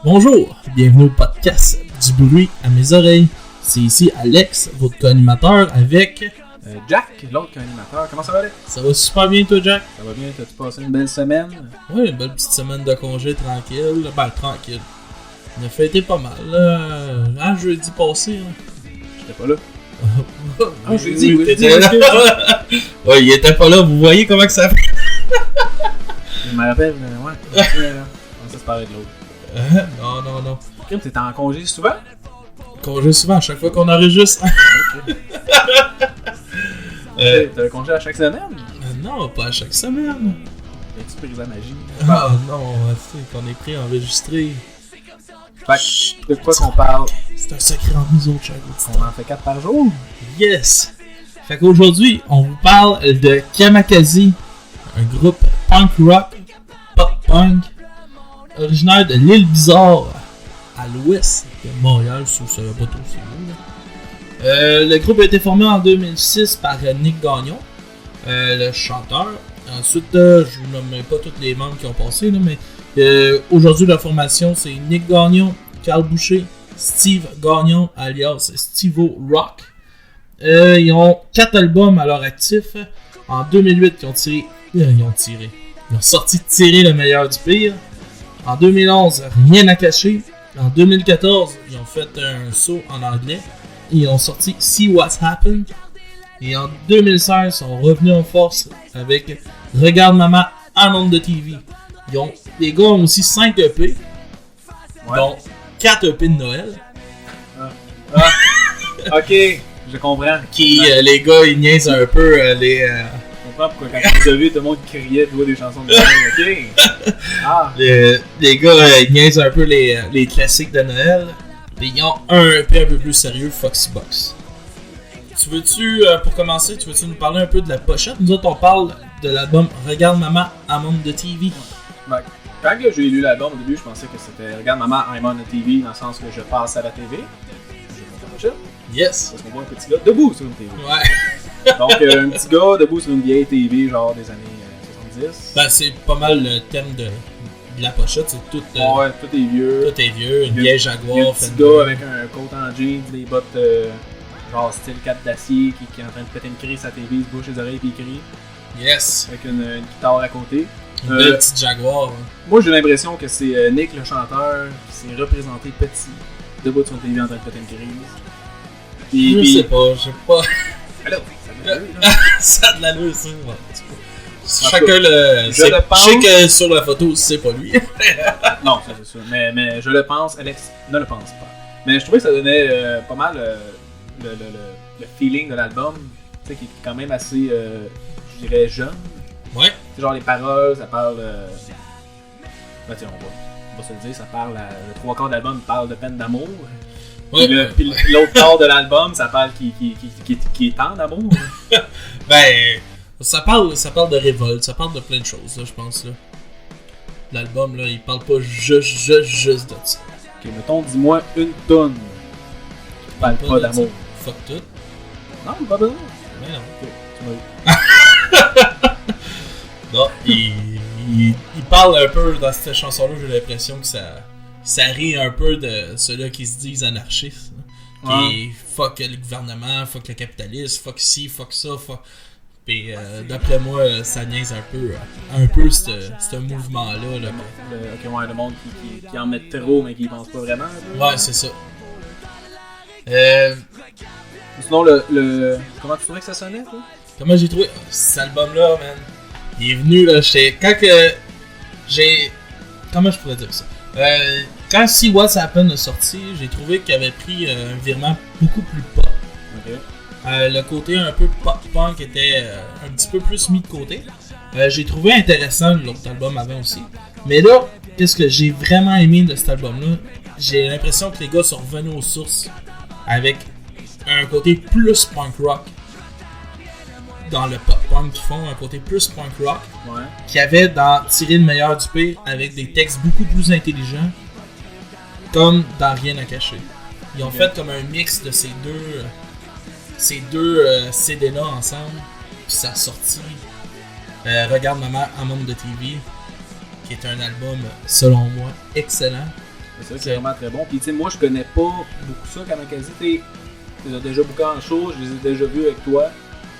Bonjour, bienvenue au podcast du bruit à mes oreilles. C'est ici Alex, votre co-animateur avec... Jack, l'autre co-animateur. Comment ça va, Alex? Ça va super bien toi, Jack? Ça va bien, t'as-tu passé une belle semaine? Oui, une belle petite semaine de congé tranquille. Ben, tranquille. On a fêté pas mal. Là, jeudi passé. J'étais pas là. Ah, jeudi, oui, t'étais là. Ouais, il était pas là. Vous voyez comment que ça fait? Je me rappelle, ouais. On s'est parlé de l'autre. Non. Kim, t'étais en congé souvent? Congé souvent, à chaque fois qu'on enregistre. Ok. T'as un congé à chaque semaine? Non, pas à chaque semaine. As-tu pris la magie? Ah non, tu sais, qu'on est pris enregistré. Fait que, de quoi qu'on parle? C'est un secret entre nous autres, chaque On en fait 4 par jour? Yes! Fait qu'aujourd'hui, on vous parle de Kamikaze, un groupe punk rock, pop punk, originaire de l'île Bizarre, à l'ouest de Montréal, si vous savez pas trop c'est où. Le groupe a été formé en 2006 par Nick Gagnon, le chanteur. Ensuite, je vous nommerai pas tous les membres qui ont passé, là, mais aujourd'hui la formation c'est Nick Gagnon, Carl Boucher, Steve Gagnon alias Steve-O Rock. Ils ont 4 albums à leur actif. En 2008, ils ont sorti Tirer le meilleur du pire. En 2011, Rien à cacher. En 2014, ils ont fait un saut en anglais. Ils ont sorti See What's Happened. Et en 2016, ils sont revenus en force avec Regarde Maman à monde de TV. Les gars ont aussi 5 EP, dont 4 EP de Noël. Ok, je comprends. Les gars, ils niaisent un peu Je comprends pourquoi quand tu les as vus, tout le monde criait, tu vois, des chansons de Noël. Ok. Ah. Les gars, ils niaisent un peu les classiques de Noël. Et ils ont un EP un peu plus sérieux, Foxy Box. Pour commencer, tu veux-tu nous parler un peu de la pochette? Nous autres, on parle de l'album Regarde Maman, I'm on the TV. Ben, quand j'ai lu l'album au début, je pensais que c'était Regarde Maman, I'm on the TV, dans le sens que je passe à la TV. Je monte la pochette. Yes! Parce qu'on voit un petit gars debout sur une TV. Ouais. Donc, un petit gars debout sur une vieille TV, genre des années 70. Ben, c'est pas mal le thème de la pochette, c'est tout. Ouais, tout est vieux. Tout est vieux, une vieille Jaguar. Il y a un petit gars avec un coat en jeans, des bottes genre style 4 d'acier qui est en train de péter une crise à la TV, il se bouche les oreilles et il crie. Yes! Avec une guitare à côté. Une belle petite Jaguar. Moi j'ai l'impression que c'est Nick le chanteur qui s'est représenté petit, debout sur une TV en train de péter une crise. Je sais pas. Alors, ça a de l'allure, ça. Ouais. Chacun le. Je le pense. Je sais que sur la photo, c'est pas lui. Non, ça c'est sûr. Mais je le pense, Alex ne le pense pas. Mais je trouvais que ça donnait pas mal le feeling de l'album, tu sais, qui est quand même assez, je dirais, jeune. Ouais. C'est genre les paroles, ça parle. Ben tiens, on va se le dire, ça parle. Le 3/4 de l'album parle de peine d'amour. Ouais. Puis l'autre quart de l'album, ça parle qui est en d'amour. Ben, ça parle de révolte, ça parle de plein de choses, là, je pense. Là. L'album, là, il parle pas juste de ça. Ok, mettons, dis-moi une tonne qui parle pas d'amour. Fuck tout. Non, pas besoin. Mais non. Ok, tu m'as eu. Non, il parle un peu dans cette chanson-là, j'ai l'impression que ça rit un peu de ceux-là qui se disent anarchistes. Qui fuck le gouvernement, fuck le capitalisme, fuck ci, fuck ça, fuck. Pis d'après moi, ça niaise un peu ce mouvement-là. Là. Ok, ouais, le monde qui en met trop mais qui y pense pas vraiment. Là. Ouais, c'est ça. Sinon, comment tu trouvais que ça sonnait, toi? Comment j'ai trouvé cet album-là, man? Il est venu, là, comment je pourrais dire ça? Quand See What's Happened est sorti, j'ai trouvé qu'il avait pris un virement beaucoup plus pop. Ok. Le côté un peu pop-punk était un petit peu plus mis de côté. J'ai trouvé intéressant l'autre album avant aussi. Mais là, qu'est-ce que j'ai vraiment aimé de cet album-là? J'ai l'impression que les gars sont revenus aux sources avec un côté plus punk rock. Dans le pop-punk qu'ils font, un côté plus punk rock. Ouais. Qu'il y avait dans Tirer le meilleur du pire avec des textes beaucoup plus intelligents. Comme dans Rien à cacher. Ils ont fait comme un mix de ces deux CD-là ensemble. Puis ça a sorti Regarde Maman en monde de TV. qui est un album, selon moi, excellent. C'est vrai que c'est vraiment très bon. Puis tu sais, moi je connais pas beaucoup ça, Kamakazi. Tu les as déjà bookés en show, je les ai déjà vus avec toi.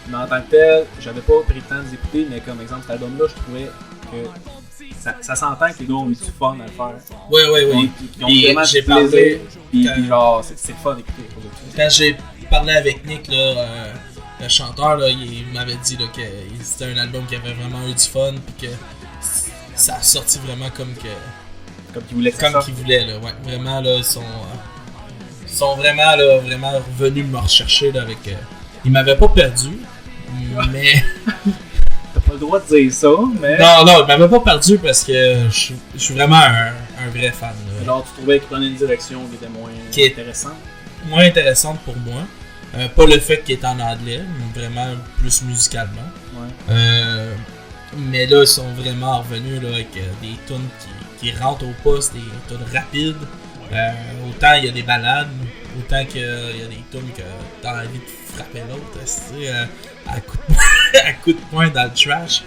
Mais en tant que tel, j'avais pas pris le temps de les écouter, mais comme exemple, cet album-là, je trouvais que ça s'entend que les gars ont eu du fun à le faire. Oui. Ils ont vraiment j'ai du plaisir. Puis quand- genre, c'est le fun d'écouter. Quand j'ai parlé avec Nick, là, le chanteur, là, il m'avait dit là, que c'était un album qui avait vraiment eu du fun, puis que ça a sorti vraiment comme qu'il voulait. qu'il voulait. Là, ouais. Vraiment, là, ils sont vraiment, là, vraiment revenus me rechercher là, avec. Ils m'avaient pas perdu, mais. T'as pas le droit de dire ça, mais. Non, ils m'avaient pas perdu parce que je suis vraiment un vrai fan. Là. Genre, tu trouvais qu'ils prenaient une direction qui était moins intéressante. Moins intéressante pour moi. Pas le fait qu'il est en anglais, mais vraiment plus musicalement. Ouais. Mais là, ils sont vraiment revenus là, avec des tunes qui rentrent au poste, des tunes rapides. Autant il y a des balades, autant qu'il y a des tunes que t'as envie de frapper l'autre à coup de poing dans le trash.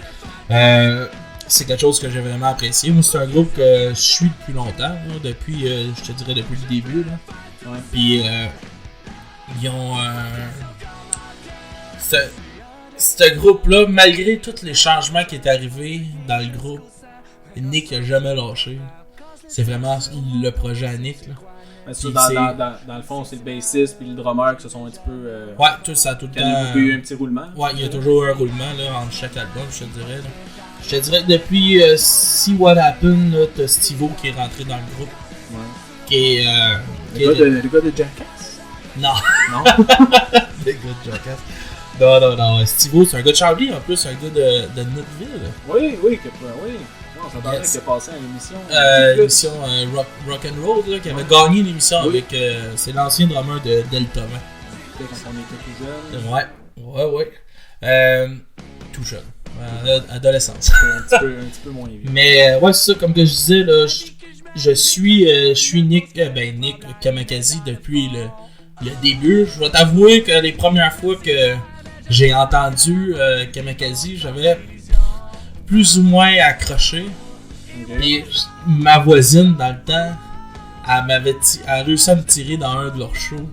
C'est quelque chose que j'ai vraiment apprécié. Moi, c'est un groupe que je suis depuis longtemps, là, depuis, je te dirais depuis le début. Là. Ouais. Puis, ils ont ce groupe-là, malgré tous les changements qui est arrivé dans le groupe, Nick a jamais lâché. C'est vraiment le projet à Nick. Là. Dans le fond, c'est le bassiste puis le drummer qui se sont un petit peu. Ouais, tout ça, tout le temps. Il y a eu un petit roulement. Ouais, il y a toujours un roulement là, entre chaque album, je te dirais. Là. Je te dirais que depuis See What Happened, là, t'as Steve-O qui est rentré dans le groupe. Ouais. Qui est. Le gars de Jackass. Non. Non. Le gars de Jackass. Non. Steve-O, c'est un gars de Charlie en plus, un gars de Nutville. Oui. Non, ça paraît qu'il a passé à l'émission. L'émission Rock and Roll, là, qui avait gagné l'émission avec. C'est l'ancien drummer de Delta. Quand on était tout jeune. Ouais. Tout jeune. Adolescence. un petit peu moins vieux. Mais ouais, c'est ça, comme que je disais, là, je suis Nick Kamakazi depuis le début. Je vais t'avouer que les premières fois que j'ai entendu Kamakazi, j'avais plus ou moins accroché. Okay. Et ma voisine, dans le temps, elle a réussi à me tirer dans un de leurs shows.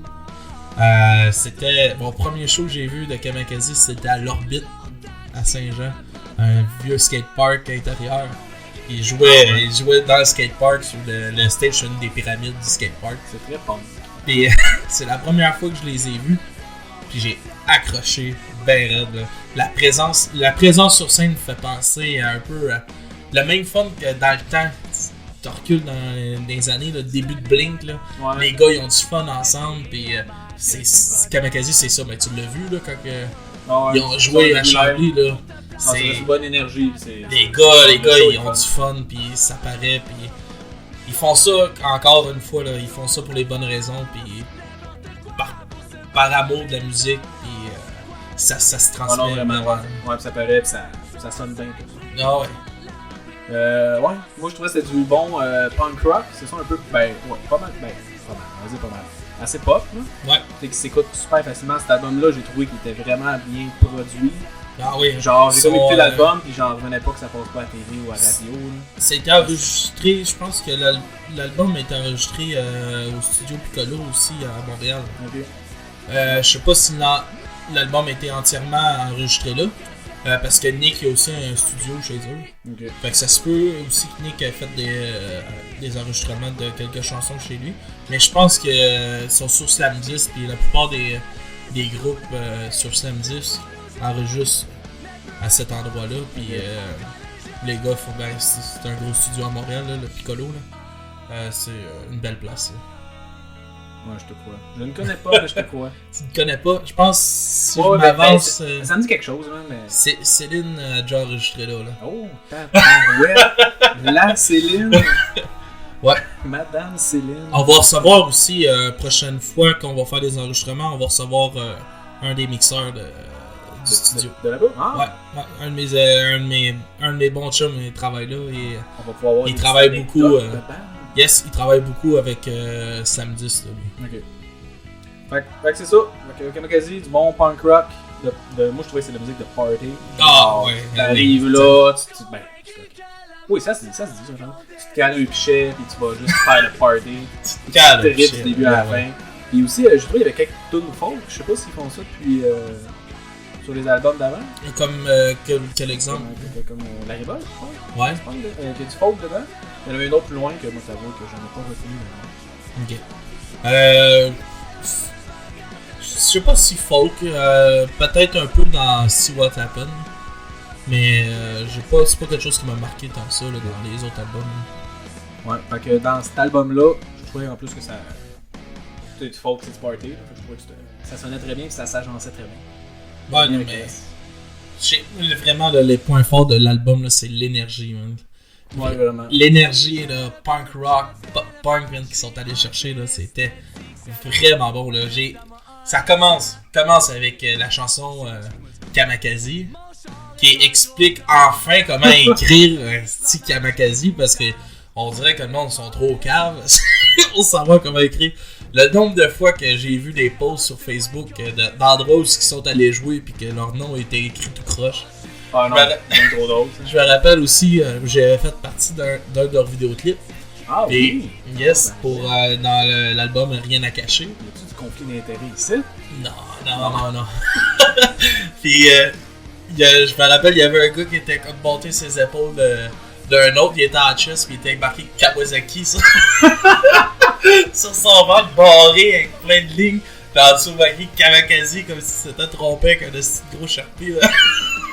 C'était mon premier show que j'ai vu de Kamakazi, c'était à l'Orbite à Saint-Jean, un vieux skatepark intérieur. Il jouait dans le skatepark sur le stage sur une des pyramides du skatepark. C'est très punk. Puis c'est la première fois que je les ai vus. Puis j'ai accroché ben raide. Là. La présence sur scène me fait penser à un peu à le même fun que dans le temps. Tu recules dans les années, le début de Blink. Là. Ouais. Les gars ils ont du fun ensemble. Puis Kamakazi c'est ça. Mais tu l'as vu là, quand ils ont joué à Charlie. Là. C'est une bonne énergie. Les gars ils ont du fun. Puis ça paraît. Puis ils font ça encore une fois. Là, ils font ça pour les bonnes raisons. Puis par amour de la musique. Puis ça se transmet. Non, vraiment. Ouais, puis ça paraît. Puis ça sonne bien. Tout ça. Ah ouais. Ouais, moi je trouvais que c'était du bon punk rock, c'est ça un peu, pas mal, on va dire pas mal, assez pop, là. Ouais. Qui s'écoute super facilement. Cet album-là, j'ai trouvé qu'il était vraiment bien produit. Ah oui. Genre, j'ai comme écouté l'album, puis j'en revenais pas que ça passe pas à la télé ou à la radio. C'était enregistré, je pense que l'album a été enregistré au studio Piccolo aussi à Montréal. Ok. Je sais pas si l'album a été entièrement enregistré là. Parce que Nick a aussi un studio chez eux. Okay. Fait que ça se peut aussi que Nick a fait des enregistrements de quelques chansons chez lui. Mais je pense qu'ils sont sur Slam 10 et la plupart des groupes sur Slam 10 enregistrent à cet endroit-là. Puis les gars, c'est un gros studio à Montréal, là, le Piccolo. Là. C'est une belle place. Là. Ouais, je te crois. Je ne connais pas, mais je te crois. Tu ne connais pas? Je pense si je m'avance... ça me dit quelque chose, hein, mais... Céline a déjà enregistré là. Oh, ouais. La Céline. Ouais. Madame Céline. On va recevoir aussi, prochaine fois qu'on va faire des enregistrements, on va recevoir un des mixeurs du studio. De là-bas? Ah. Ouais. Un de mes bons chums, il travaille là. Et, on va pouvoir voir il travaille beaucoup... Yes, il travaille beaucoup avec Slam 10. Là, lui. Ok. Fait que c'est ça. Kamakazi, du bon punk rock. Moi, je trouvais que c'est de la musique de party. Ah ouais. T'arrives là, Oui, ça se dit, genre. Tu te cales un pichet, puis tu vas juste faire le party. Tu te cales un pichet. Du début à la fin. Puis aussi, je trouve qu'il y avait quelques tunes folk. Je sais pas s'ils font ça depuis. Sur les albums d'avant. Comme quel exemple? Comme La Révolte, je crois. Ouais. Il y a du folk dedans. Il y en avait une autre plus loin que moi, ça vaut que j'en ai pas retenu. Ok. Je sais pas si folk, peut-être un peu dans See What Happened, mais c'est pas quelque chose qui m'a marqué tant que ça là, dans les autres albums. Ouais, fait que dans cet album-là, je trouvais en plus que ça. C'était du folk, c'est du party. Je trouvais que ça sonnait très bien et ça s'agençait très bien. Ouais, non, mais. Vraiment, là, les points forts de l'album, là, c'est l'énergie, man. Ouais, vraiment. L'énergie, là, punk rock, pop punk, man, qu'ils sont allés chercher, là, c'était vraiment bon, là. Ça commence avec la chanson Kamakazi, qui explique enfin comment écrire style Kamakazi, parce que on dirait que le monde sont trop caves. On s'en va comment écrire. Le nombre de fois que j'ai vu des posts sur Facebook d'endroits où ils sont allés jouer puis que leur nom était écrit tout croche. Ah non, c'est trop drôle. Je me rappelle aussi, j'avais fait partie d'un de leurs vidéoclips. Ah oui? Yes, pour dans l'album Rien à cacher. Y a-tu du conflit d'intérêt ici? Non. Puis, je me rappelle, il y avait un gars qui était comme monté ses épaules d'un autre, il était en chest, puis il était marqué Kawasaki sur son ventre barré avec plein de lignes. Puis en dessous, marqué Kamakazi comme si c'était trompé avec un petit gros Sharpie. Là.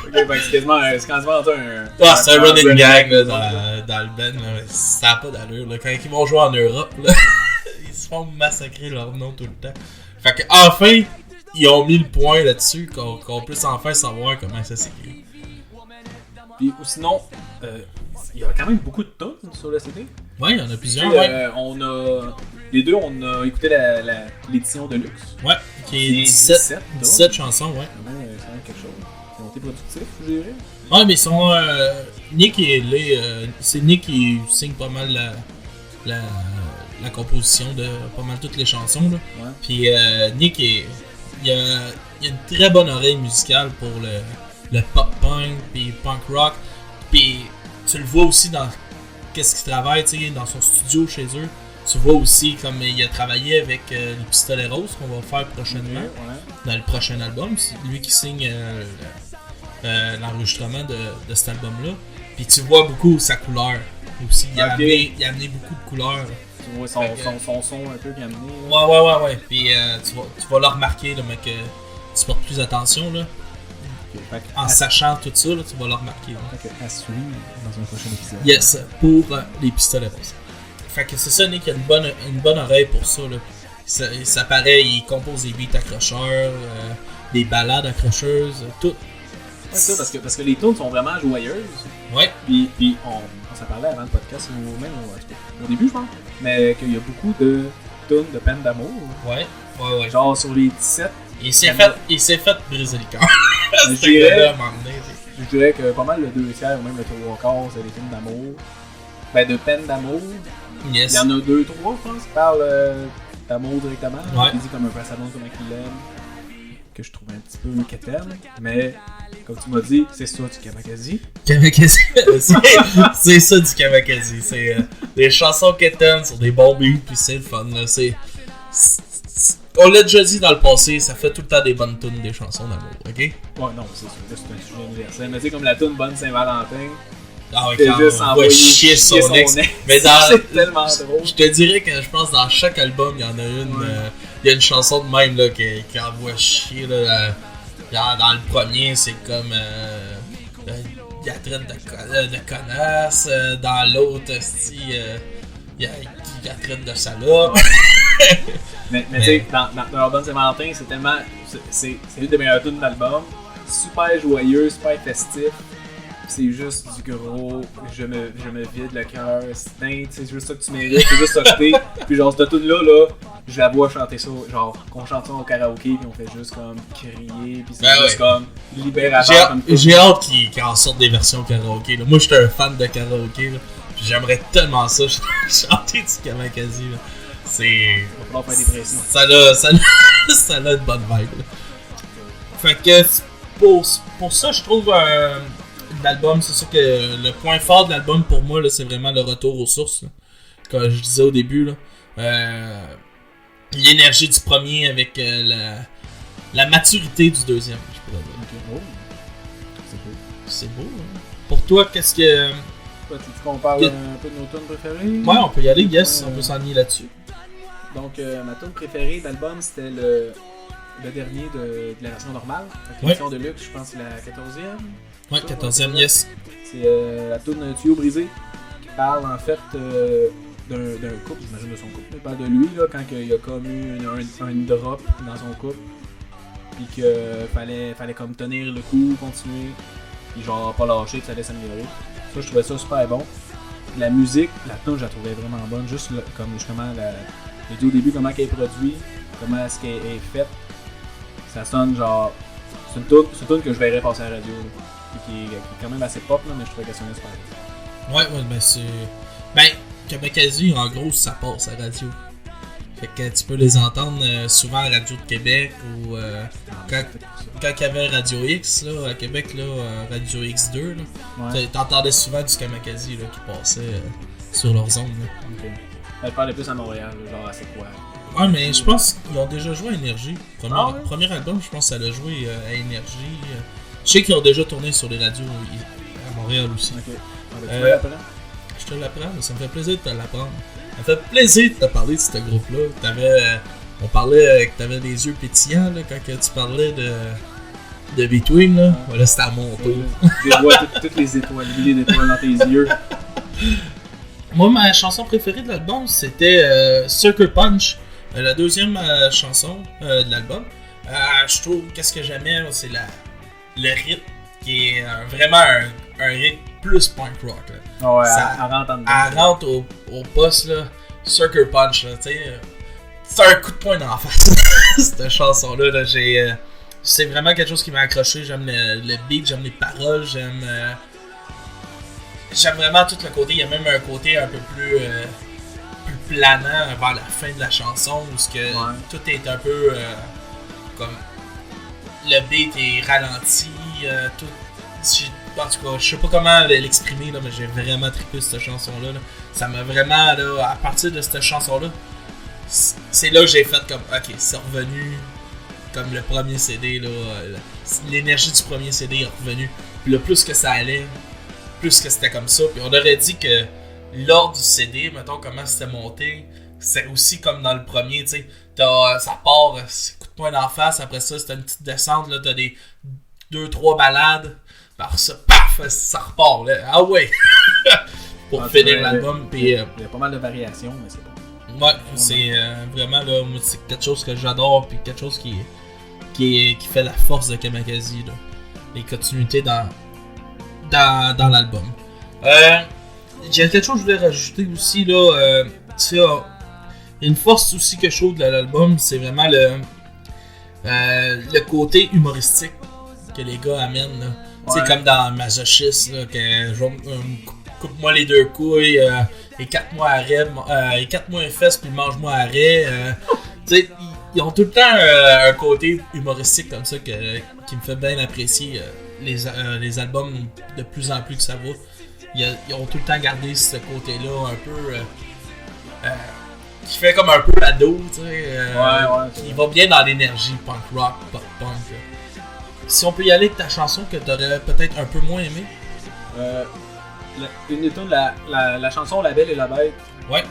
Ok, ben c'est quasiment un. C'est un running gag là, dans le band. Là. Ça n'a pas d'allure. Là. Quand ils vont jouer en Europe, là, ils se font massacrer leur nom tout le temps. Fait que enfin, ils ont mis le point là-dessus, qu'on puisse enfin savoir comment ça s'écrit. Puis ou sinon, il y a quand même beaucoup de tunes sur le CD. Ouais, il y en a plusieurs. Les deux, on a écouté l'édition de luxe. Ouais, qui est 17 chansons, ouais. C'est vraiment quelque chose. Ils ont été productifs, je dirais. Ouais, mais ils sont. Nick et Lay, c'est Nick qui signe pas mal la composition de pas mal toutes les chansons. Là. Ouais. Puis Nick, il a une très bonne oreille musicale pour le pop-punk, puis punk rock. Puis tu le vois aussi dans qu'est-ce qu'il travaille, tu sais, dans son studio chez eux. Tu vois aussi comme il a travaillé avec les Pistolets Roses qu'on va faire prochainement, dans le prochain album. C'est lui qui signe l'enregistrement de cet album-là. Puis tu vois beaucoup sa couleur aussi. Il a amené beaucoup de couleurs. Tu vois son son un peu qu'il a amené. Ouais. Puis tu vas le remarquer, là, mais que tu portes plus attention. Là. En sachant tout ça, là, tu vas le remarquer. À suivre dans un prochain épisode. Yes, pour les Pistolets Roses. Fait que c'est ça, Nick a une bonne oreille pour ça. Là. Ça paraît, il compose des beats accrocheurs, des ballades accrocheuses, tout. Ouais, ça, parce que les tunes sont vraiment joyeuses. Ouais. Puis on s'en parlait avant le podcast, ou même au début, je pense. Mais qu'il y a beaucoup de tunes de peine d'amour. Ouais. Genre sur les 17. Il s'est fait briser le cœur. Je dirais que pas mal le 2/3 ou même le 3/4, c'est des tunes d'amour. Ben, de peine d'amour. Yes. Il y en a 2-3, je pense, qui parlent d'amour directement. Ouais. Il dit comme un peu à sa blonde, comme il l'aime. Que je trouve un petit peu quétaine. Mais, comme tu m'as dit, c'est ça du Kamakazi. C'est ça du Kamakazi. C'est des chansons quétaines sur des bons beats, puis c'est le fun. Là. On l'a déjà dit dans le passé, ça fait tout le temps des bonnes tunes, des chansons d'amour, ok? Ouais, non, c'est sûr. Là, c'est un sujet universel. Mais tu sais, comme la tune Bonne Saint-Valentin. Ah ouais, quand on va chier son ex. Mais c'est tellement drôle. Je te dirais que je pense dans chaque album, il y en a une. Il y a une chanson de même là, qui envoie chier. Là, dans le premier, c'est comme. Il la traite de connasse. Dans l'autre, il la traite de salope. mais tu sais, dans leur Bonne Saint-Valentin, c'est tellement. C'est une des meilleures tunes de l'album. Super joyeux, super festif. C'est juste du gros, je me vide le cœur, c'est juste ça que tu mérites, c'est juste ça que t'es. Puis genre cette tune là, je la vois chanter ça, genre qu'on chante ça au karaoké puis on fait juste comme crier puis c'est juste comme libérateur. J'ai hâte qu'ils en sortent des versions karaoké. Là. Moi j'étais un fan de karaoké, là. Puis j'aimerais tellement ça chanter du Kamakazi. Là. C'est. On va faire des pressions. Ça a une bonne vibe. Là. Fait que pour ça je trouve l'album, c'est sûr que le point fort de l'album pour moi, là, c'est vraiment le retour aux sources. Là. Comme je disais au début, là. L'énergie du premier avec la maturité du deuxième, je pourrais dire. Okay. Oh. C'est beau. C'est beau, hein? Pour toi, qu'est-ce que... Tu qu'on parle un peu de nos tunes préférées? Ouais, on peut y aller, yes, on peut s'enligner là-dessus. Donc, ma tune préférée d'album, c'était le dernier de la version normale. La version de luxe, je pense que c'est la 14e. Ouais, 14e, yes. C'est la tune Tuyau brisé, qui parle en fait d'un couple, j'imagine de son couple, mais parle de lui, là, quand il a comme eu un drop dans son couple. Puis qu'il fallait comme tenir le coup, continuer, puis genre pas lâcher, puis ça allait s'améliorer. Ça, je trouvais ça super bon. La musique, la tune, je la trouvais vraiment bonne, juste là, comme justement, j'ai dit au début comment elle est produite, comment est-ce qu'elle est faite. Ça sonne genre. C'est une tune que je verrais passer à la radio, là, qui est quand même assez pop, là, mais je trouvais qu'elle sonnait super bien. Ouais, ben c'est. Ben, Kamakazi, en gros, ça passe à la radio. Fait que tu peux les entendre souvent à Radio de Québec ou quand il y avait Radio X là, à Québec, là, Radio X2, là, t'entendais souvent du Kamakazi là, qui passait sur leurs ondes. Okay. Je parlais plus à Montréal, genre à c'est quoi. Ouais, mais je pense qu'ils ont déjà joué à Énergie. Premier album, je pense que ça l'a joué à Énergie. Je sais qu'ils ont déjà tourné sur les radios à Montréal aussi. Ok. Tu me l'apprends? Je te l'apprends, mais ça me fait plaisir de te l'apprendre. Ça me fait plaisir de te parler de ce groupe-là. On parlait que t'avais des yeux pétillants là, quand tu parlais de Between. Là. Voilà, c'était à mon tour. Je vois toutes les étoiles, les milliers d'étoiles dans tes yeux. Moi, ma chanson préférée de l'album, c'était Sucker Punch, la deuxième chanson de l'album. Je trouve, qu'est-ce que j'aimais, c'est le rythme, qui est vraiment un rythme plus punk rock. Là. Oh ouais, elle rentre en dedans. Elle rentre au poste, là, Sucker Punch, là, tu sais. C'est un coup de poing dans la face, cette chanson-là. Là, c'est vraiment quelque chose qui m'a accroché. J'aime le beat, j'aime les paroles, j'aime vraiment tout le côté. Il y a même un côté un peu plus planant vers la fin de la chanson où tout est un peu comme le beat est ralenti, tout. En tout cas, je sais pas comment l'exprimer, là, mais j'ai vraiment trippé cette chanson-là. Là. Ça m'a vraiment, là, à partir de cette chanson-là, c'est là que j'ai fait comme, ok, c'est revenu comme le premier CD, là, l'énergie du premier CD est revenue. Puis là, plus que ça allait, plus que c'était comme ça. Puis on aurait dit que l'ordre du CD, mettons comment c'était monté, c'est aussi comme dans le premier, tu sais, ça part, c'est coup de poing d'en face, après ça, c'est une petite descente, là, t'as des 2-3 balades. Par ça, paf, ça repart là. Ah ouais! Pour finir l'album. Il y a pas mal de variations, mais c'est bon. Ouais, c'est vraiment là, moi, c'est quelque chose que j'adore, puis quelque chose qui fait la force de Kamakazi, là. Les continuités dans l'album. J'ai quelque chose que je voulais rajouter aussi, là. Tu sais, une force aussi que je trouve de l'album, c'est vraiment le côté humoristique que les gars amènent, là. Ouais. C'est comme dans Masochist, là, que coupe-moi les deux couilles, et 4 mois arrêt, et 4 mois fesses, puis mange-moi arrêt. Tu sais, ils ont tout le temps un côté humoristique comme ça qui me fait bien apprécier les albums de plus en plus que ça va. Ils ont tout le temps gardé ce côté-là un peu qui fait comme un peu ado, tu sais, qui va bien dans l'énergie punk rock, pop punk. Là. Si on peut y aller avec ta chanson que t'aurais peut-être un peu moins aimé. Une des tunes, la chanson La Belle et la Bête. Ouais.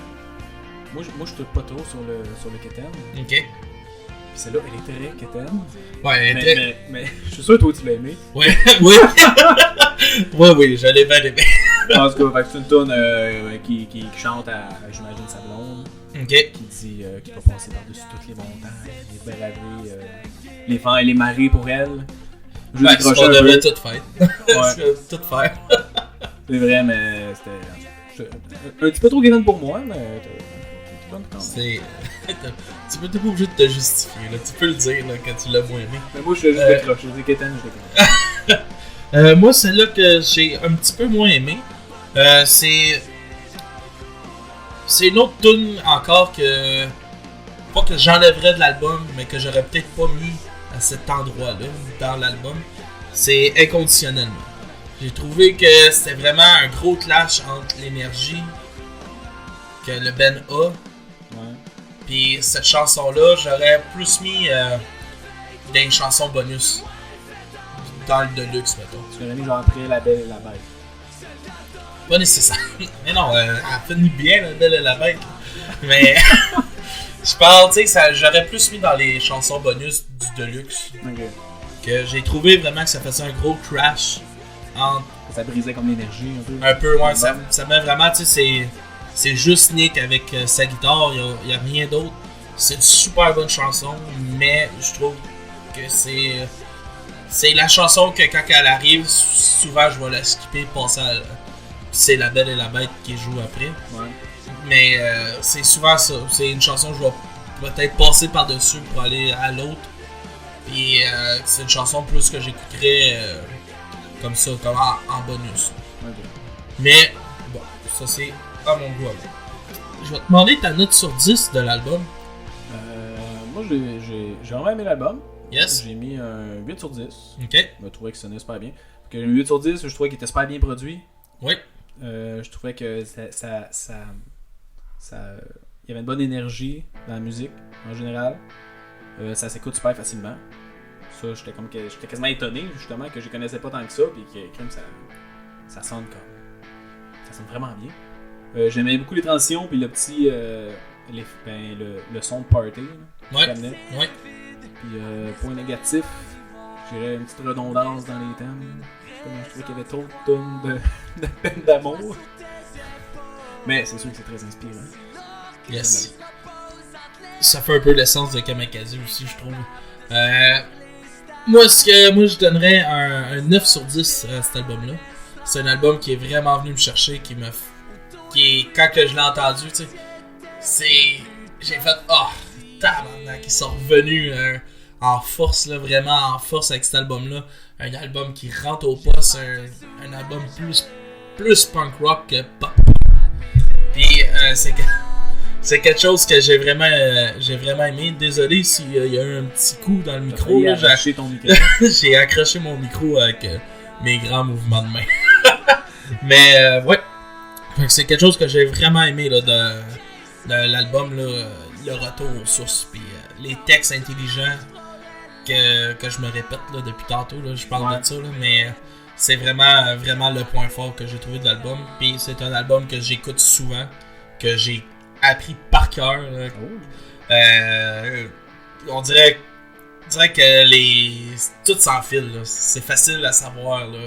Moi je trouve pas trop sur le Keten. Ok. Puis celle-là, elle est très Keten. Ouais, mais je suis sûr que toi tu l'as aimé. Ouais, oui. oui, je l'ai bien aimé. En tout cas, c'est une tune qui chante à, j'imagine, sa blonde. Ok. Qui dit qu'il va passer par-dessus toutes les montagnes, les braver, les vents et les marées pour elle. Ouais, on devrait tout faire. Ouais. Tout faire. C'est vrai, mais c'était un petit peu trop Keten pour moi, mais t'es bonne quand même. Tu peux pas obligé de te justifier, là. Tu peux le dire là, quand tu l'as moins aimé. Mais moi, je suis juste décroché. Je dis Keten, je décroche. Moi, celle-là que j'ai un petit peu moins aimé, c'est une autre tune encore que... Pas que j'enlèverais de l'album, mais que j'aurais peut-être pas mis à cet endroit-là, dans l'album. C'est Inconditionnellement. J'ai trouvé que c'était vraiment un gros clash entre l'énergie que le Ben a. Ouais. Puis cette chanson-là, j'aurais plus mis dans une chanson bonus. Dans le Deluxe, mettons. Tu l'aurais mis genre après La Belle et la Bête. Pas nécessaire. Mais non, elle finit bien, La Belle et la Bête. Mais je parle, tu sais, j'aurais plus mis dans les chansons bonus du Deluxe. Ok. Que j'ai trouvé vraiment que ça faisait un gros crash entre. Ça brisait comme l'énergie un peu. Un peu, ouais, ça met vraiment, tu sais, c'est juste Nick avec sa guitare, il y a rien d'autre. C'est une super bonne chanson, mais je trouve que c'est la chanson que quand elle arrive, souvent je vais la skipper, passer à. C'est La Belle et la Bête qui joue après. Ouais. Mais c'est souvent ça. C'est une chanson que je vais peut-être passer par-dessus pour aller à l'autre. Puis c'est une chanson plus que j'écouterais comme ça, comme en bonus. Okay. Mais bon, ça c'est à mon goût. Je vais te demander ta note sur 10 de l'album. Moi j'ai vraiment aimé l'album. Yes. J'ai mis un 8 sur 10. Ok. Je trouvais que ça sonnait super bien. Un 8 sur 10, je trouvais qu'il était super bien produit. Oui. Je trouvais que ça il y avait une bonne énergie dans la musique en général. Ça s'écoute super facilement. Ça, j'étais quasiment étonné justement que je connaissais pas tant que ça, puis que ça sonne vraiment bien. J'aimais beaucoup les transitions, puis le petit le son de party. Ouais. Ouais. Puis point négatif, je dirais une petite redondance dans les thèmes. Je trouvais qu'il y avait trop de tonnes de peine d'amour. Mais c'est sûr que c'est très inspirant. Yes. Ça fait un peu l'essence de Kamikaze aussi, je trouve. Moi, je donnerais un 9 sur 10 à cet album-là. C'est un album qui est vraiment venu me chercher, quand que je l'ai entendu, tu sais, j'ai fait tabarnak, ils sont revenus en force, là, vraiment en force avec cet album-là. Un album qui rentre au poste, un album plus punk rock que pop. Puis c'est quelque chose que j'ai vraiment aimé. Désolé s'il y a eu un petit coup dans le micro. Là, j'ai accroché ton micro. J'ai accroché mon micro avec mes grands mouvements de main. Mais ouais, c'est quelque chose que j'ai vraiment aimé là, de l'album, là, le retour aux sources, puis les textes intelligents que je me répète là, depuis tantôt. Là, je parle de ça, là, mais c'est vraiment, vraiment le point fort que j'ai trouvé de l'album. Puis c'est un album que j'écoute souvent, que j'ai appris par cœur. On dirait que tout s'enfile. Là. C'est facile à savoir là,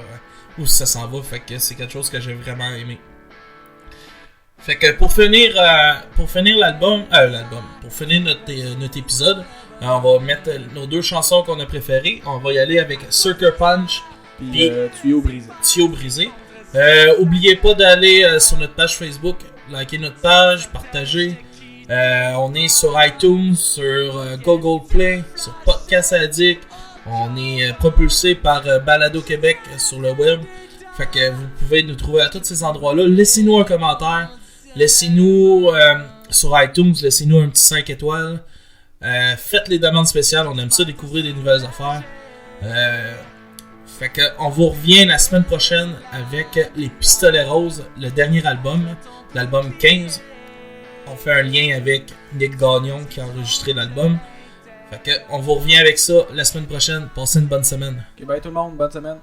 où ça s'en va. Fait que c'est quelque chose que j'ai vraiment aimé. Fait que pour finir l'album, pour finir notre épisode, on va mettre nos deux chansons qu'on a préférées. On va y aller avec Sucker Punch puis Tuyau Brisé. Tuyau Brisé. Oubliez pas d'aller sur notre page Facebook, liker notre page, partager. On est sur iTunes, sur Google Play, sur Podcast Addict. On est propulsé par Balado Québec sur le web. Fait que vous pouvez nous trouver à tous ces endroits-là. Laissez-nous un commentaire. Laissez-nous sur iTunes, laissez-nous un petit 5 étoiles. Faites les demandes spéciales, on aime ça découvrir des nouvelles affaires. Fait que on vous revient la semaine prochaine avec Les Pistolets Roses, le dernier album, l'album 15. On fait un lien avec Nick Gagnon qui a enregistré l'album. Fait que on vous revient avec ça la semaine prochaine. Passez une bonne semaine. Ok, bye tout le monde, bonne semaine.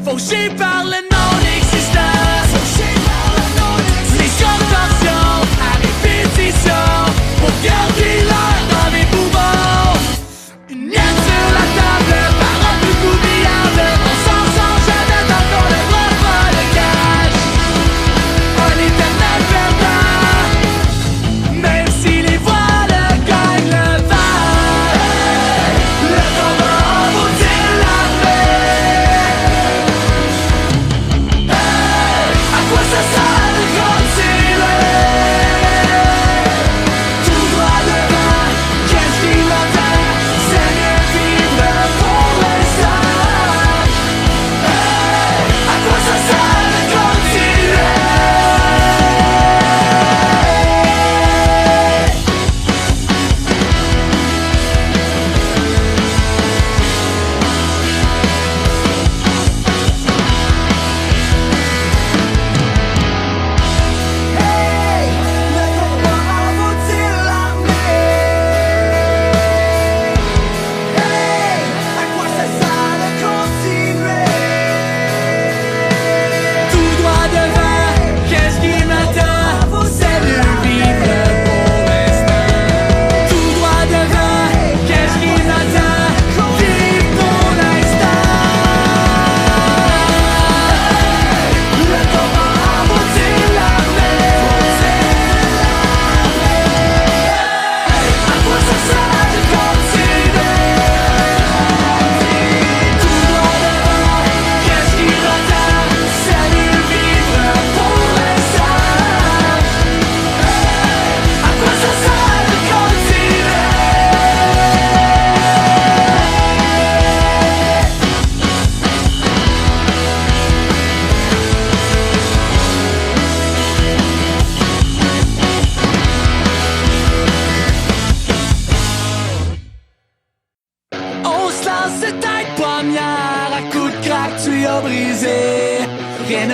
Fauché par le non-existence, les contorsions à répétition pour garder l'air dans mes poumons. Une miette sur la table, parole plus coubliable, on s'en sort jamais tant qu'on ne voit pas le cash.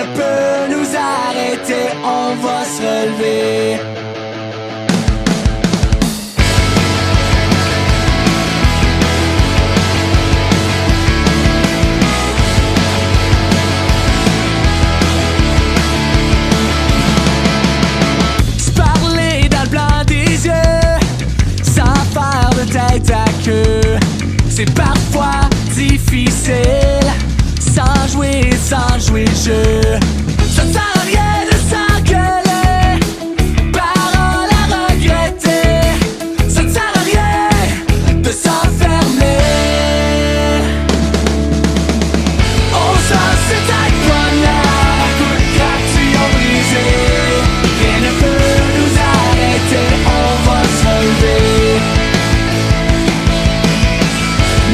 ne peut nous arrêter, on va se relever. Se parler dans le blanc des yeux, sans faire de tête à queue, c'est parfois difficile. Sans jouer le jeu, ça ne sert à rien de s'engueuler, paroles à regretter, ça ne sert à rien de s'enfermer. On s'en sait à poignard, à coups de craquillon brisé, rien ne peut nous arrêter, on va se relever.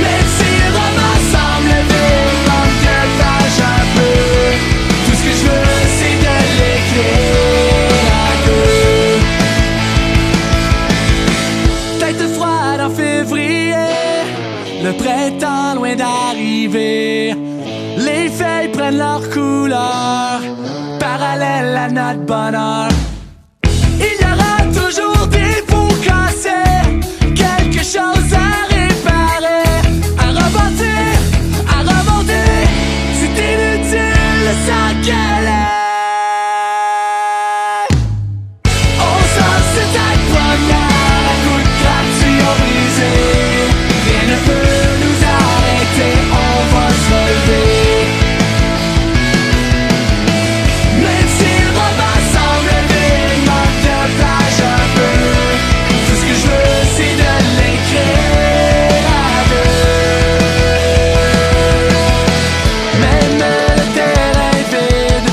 Même si le roman semble vide, manque de page un peu, tout ce que je veux c'est de l'écrire à deux. Tête froide en février, le printemps loin d'arriver, les feuilles prennent leur couleur, parallèle à notre bonheur. Il y aura toujours des pots cassés, quelque chose à réparer, à rebâtir, à remonter, c'est inutile de s'engueuler. On s'en sait à poignard, à coups de craquillon brisé, rien ne peut nous arrêter, on va se relever. Même si le roman semble vide, manque de page un peu, tout ce que je veux c'est de l'écrire à deux. Même le terrain vide,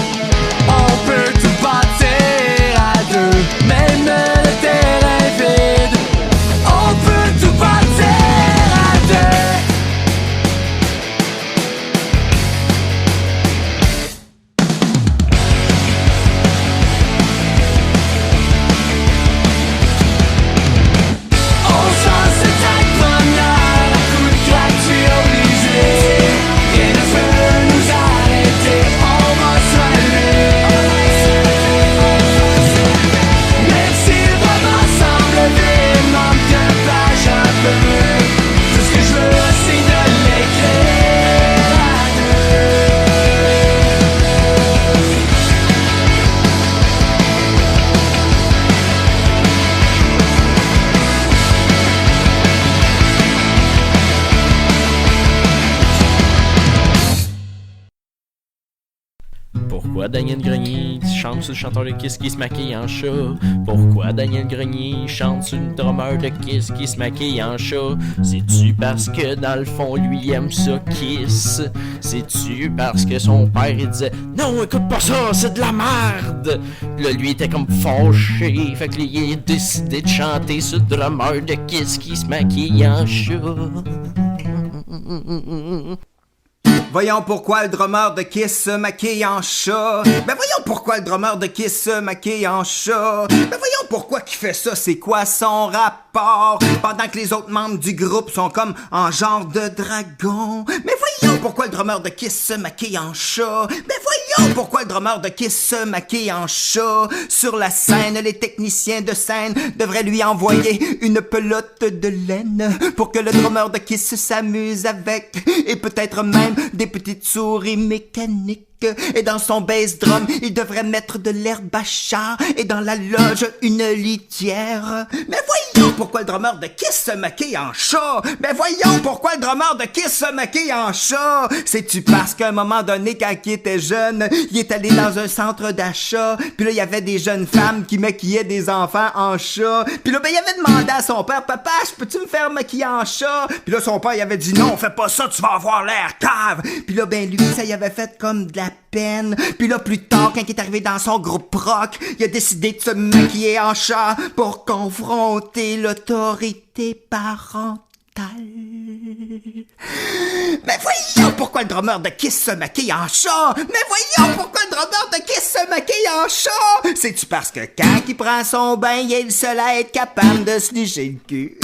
on peut tout bâtir à deux. Même le terrain vide, on peut tout bâtir à deux. On s'en sait à poignard, à coups de craquillon brisé, rien ne peut nous arrêter, on va se relever. Même si le roman semble vide, manque de page un peu, tout ce que je veux c'est de l'écrire à deux. Pourquoi Daniel Grenier chante sur le chanteur de Kiss qui se maquille en chat? Pourquoi Daniel Grenier chante sur le drummer de Kiss qui se maquille en chat? C'est-tu parce que dans le fond lui aime ça Kiss? C'est-tu parce que son père il disait non écoute pas ça c'est de la merde? Là lui était comme fâché, fait que lui il a décidé de chanter sur le drummer de Kiss qui se maquille en chat. Voyons pourquoi le drummer de Kiss se maquille en chat. Ben voyons pourquoi le drummer de Kiss se maquille en chat. Ben voyons pourquoi qu'il fait ça, c'est quoi son rapport? Pendant que les autres membres du groupe sont comme en genre de dragon. Mais voyons pourquoi le drummer de Kiss se maquille en chat. Ben voyons pourquoi le drummer de Kiss se maquille en chat. Sur la scène, les techniciens de scène devraient lui envoyer une pelote de laine pour que le drummer de Kiss s'amuse avec. Et peut-être même des petites souris mécaniques. Et dans son bass drum, il devrait mettre de l'herbe à chat. Et dans la loge, une litière. Mais voyons pourquoi le drummer de Kiss se maquille en chat. Mais voyons pourquoi le drummer de Kiss se maquille en chat. C'est-tu parce qu'à un moment donné, quand il était jeune, il est allé dans un centre d'achat. Puis là, il y avait des jeunes femmes qui maquillaient des enfants en chat. Puis là, ben, il avait demandé à son père, papa, peux-tu me faire maquiller en chat? Puis là, son père, il avait dit non, fais pas ça, tu vas avoir l'air cave. Puis là, ben, lui, ça y avait fait comme de la peine. Puis là, plus tard, quand il est arrivé dans son groupe rock, il a décidé de se maquiller en chat pour confronter l'autorité parentale. Mais voyons pourquoi le drummer de Kiss se maquille en chat. Mais voyons pourquoi le drummer de Kiss se maquille en chat. C'est-tu parce que quand il prend son bain, il est le seul à être capable de se licher le cul?